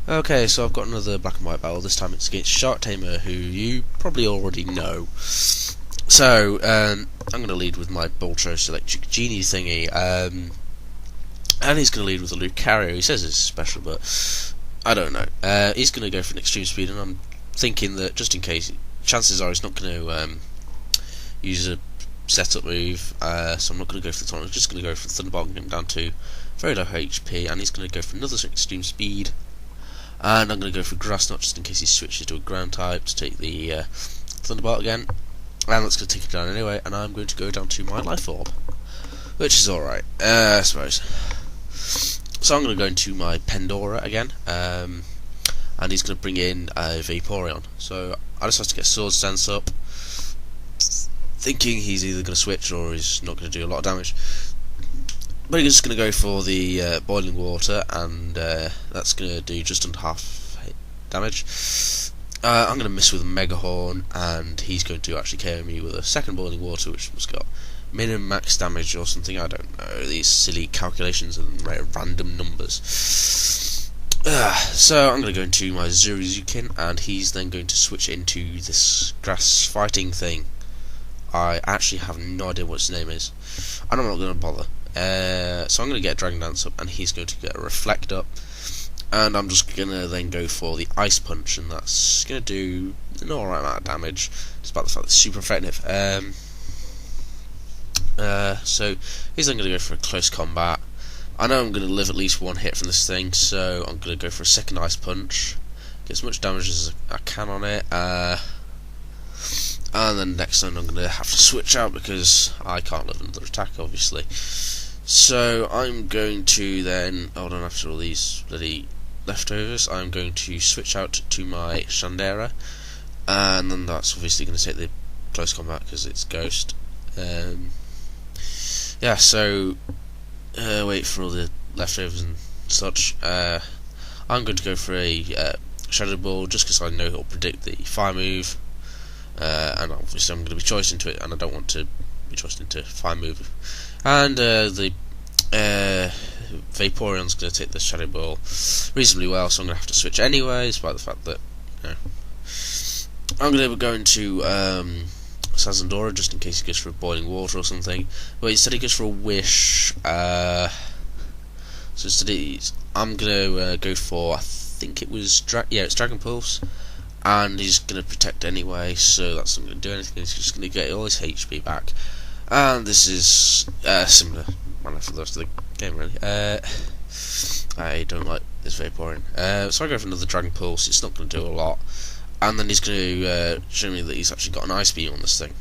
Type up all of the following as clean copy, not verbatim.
Okay, so I've got another black and white battle. This time it's against Sharktamer, who you probably already know. So, I'm going to lead with my Boltros electric genie thingy, and he's going to lead with a Lucario. He says it's special, but I don't know. He's going to go for an extreme speed, and I'm thinking that just in case, chances are he's not going to use a setup move, so I'm not going to go for the taunt. I'm just going to go for the Thunderbolt and get him down to very low HP, and he's going to go for another extreme speed. And I'm going to go for Grass Knot just in case he switches to a ground type to take the Thunderbolt again. And that's going to take it down anyway, and I'm going to go down to my Life Orb, which is alright, I suppose. So I'm going to go into my Pandora again, and he's going to bring in a Vaporeon. So I just have to get Sword Stance up, thinking he's either going to switch or he's not going to do a lot of damage. But he's just going to go for the Boiling Water, and that's going to do just under half damage. I'm going to miss with a Mega Horn, and he's going to actually KO me with a second Boiling Water, which has got minimum max damage or something, I don't know, these silly calculations and random numbers. So I'm going to go into my Zuruzukin, and he's then going to switch into this grass fighting thing. I actually have no idea what its name is, and I'm not going to bother. So I'm going to get Dragon Dance up, and he's going to get a Reflect up, and I'm just going to then go for the Ice Punch, and that's going to do an alright amount of damage, despite the fact that it's super effective. So he's then going to go for a close combat. I know I'm going to live at least one hit from this thing, so I'm going to go for a second Ice Punch, get as much damage as I can on it, and then next time I'm going to have to switch out because I can't live another attack, obviously. So I'm going to then, hold on, after all these bloody leftovers, I'm going to switch out to my Shandera, and then that's obviously going to take the close combat because it's Ghost. Yeah, so wait for all the leftovers and such. I'm going to go for a Shadow Ball just because I know it'll predict the fire move, and obviously I'm going to be choiced into it, and I don't want to be choiced into fire move. And the Vaporeon's going to take the Shadow Ball reasonably well, so I'm going to have to switch anyway, despite the fact that I'm going to go into Sazandora just in case he goes for a Boiling Water or something. But instead he goes for a Wish. So instead I'm going to go for, I think it was it's Dragon Pulse, and he's going to protect anyway, so that's not going to do anything. He's just going to get all his HP back. And this is similar manner for the rest of the game, really. I don't like this Vaporeon. So I go for another Dragon Pulse. It's not going to do a lot. And then he's going to show me that he's actually got an Ice Beam on this thing,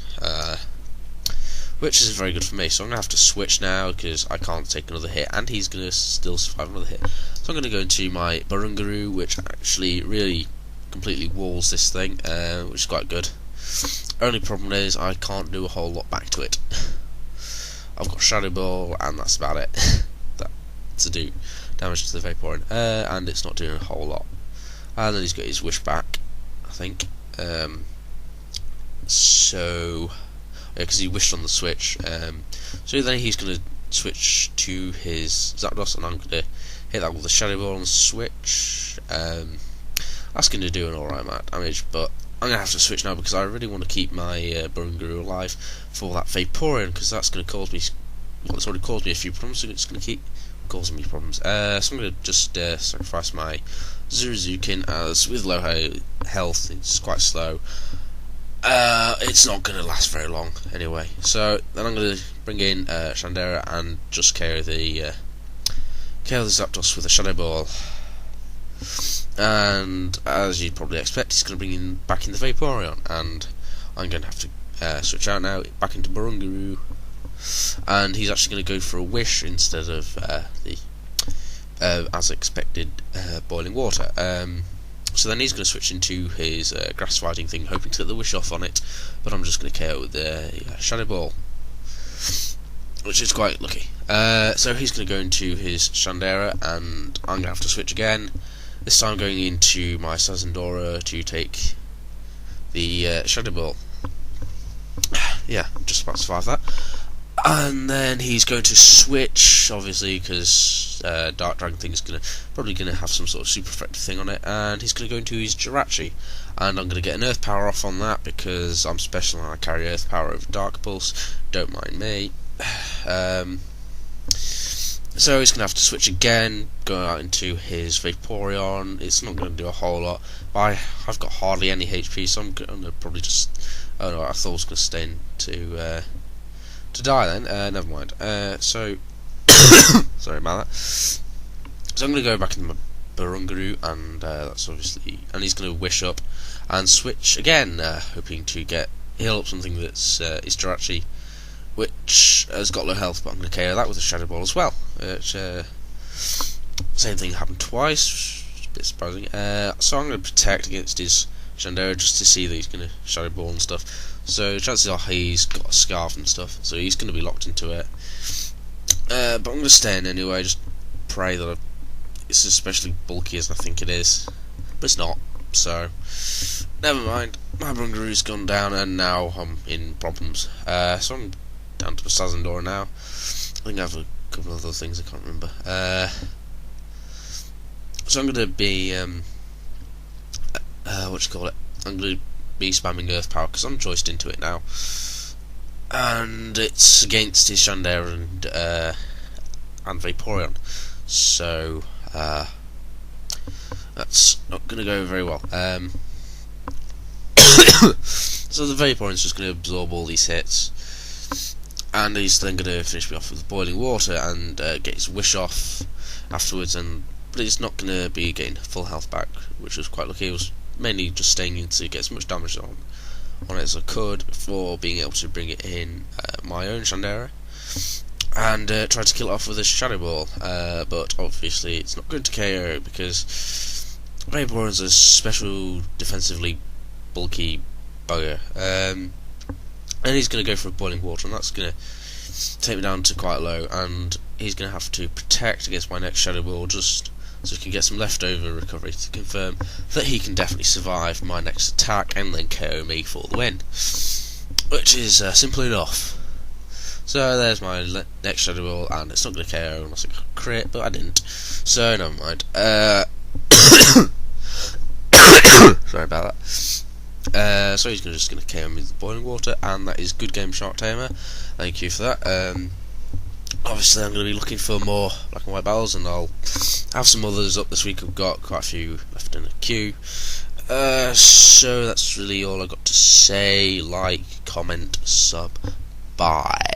which is very good for me. So I'm going to have to switch now because I can't take another hit, and he's going to still survive another hit. So I'm going to go into my Burungaroo, which actually really completely walls this thing, which is quite good. Only problem is I can't do a whole lot back to it. I've got Shadow Ball, and that's about it. That to do damage to the Vaporeon, and it's not doing a whole lot. And then he's got his Wish back, I think. So yeah, because he wished on the switch. So then he's going to switch to his Zapdos, and I'm going to hit that with the Shadow Ball on the switch. That's going to do an alright amount of damage, but I'm going to have to switch now because I really want to keep my Burungaroo alive for that Vaporeon, because that's going to cause me, well, it's already caused me a few problems, so it's going to keep causing me problems. So I'm going to just sacrifice my Zuruzukin, as with low health it's quite slow. It's not going to last very long anyway. So then I'm going to bring in Shandera and just KO the Zapdos with a Shadow Ball. And as you'd probably expect, he's going to bring in back in the Vaporeon, and I'm going to have to switch out now back into Burungaroo, and he's actually going to go for a Wish instead of the as expected Boiling Water. So then he's going to switch into his grass fighting thing, hoping to get the Wish off on it, but I'm just going to KO with the Shadow Ball, which is quite lucky. So he's going to go into his Shandera, and I'm going to have to switch again. This time going into my Sazandora to take the Shadow Ball. Yeah, just about survived that. And then he's going to switch, obviously, because Dark Dragon thing is probably gonna have some sort of super effective thing on it, and he's gonna go into his Jirachi, and I'm gonna get an Earth Power off on that because I'm special and I carry Earth Power over Dark Pulse. Don't mind me. So he's gonna have to switch again, go out into his Vaporeon. It's not gonna do a whole lot, but I've got hardly any HP, so I'm gonna probably just. Oh no, I thought I was gonna stay in to die then. Never mind. So sorry about that. So I'm gonna go back into my Barungaroo, and that's obviously, and he's gonna wish up and switch again, hoping to heal up something that's his Jirachi, which has got low health, but I'm gonna KO that with a Shadow Ball as well. Same thing happened twice. A bit surprising. So I'm gonna protect against his Shandera just to see that he's gonna Shadow Ball and stuff. So chances are he's got a Scarf and stuff, so he's going to be locked into it. But I'm going to stay in anyway, just pray that it's especially bulky as I think it is. But it's not, so never mind. My Brungaroo's gone down and now I'm in problems. So I'm down to a Sazandora now. I think I have a couple of other things I can't remember. So I'm going to be, what do you call it? I'm going to be spamming Earth Power because I'm joiced into it now, and it's against his Shandera and Vaporeon, so that's not going to go very well. So the Vaporeon's just going to absorb all these hits, and he's then going to finish me off with boiling water and get his wish off afterwards, but he's not going to be getting full health back, which was quite lucky. It was mainly just staying in to get as much damage on it as I could before being able to bring it in my own Shandera and try to kill it off with a Shadow Ball, but obviously it's not going to KO because Vaporeon's a special defensively bulky bugger, and he's going to go for a boiling water, and that's going to take me down to quite low, and he's going to have to protect against my next Shadow Ball just so he can get some leftover recovery to confirm that he can definitely survive my next attack and then KO me for the win, which is simple enough. So there's my next Shadow Ball, and it's not going to KO unless I crit, but I didn't, so never mind. Sorry about that. So he's just going to KO me with the boiling water, and that is good game, Sharktamer. Thank you for that. Obviously I'm going to be looking for more black and white battles, and I'll have some others up this week. I've got quite a few left in the queue. So that's really all I've got to say. Like, comment, sub, bye.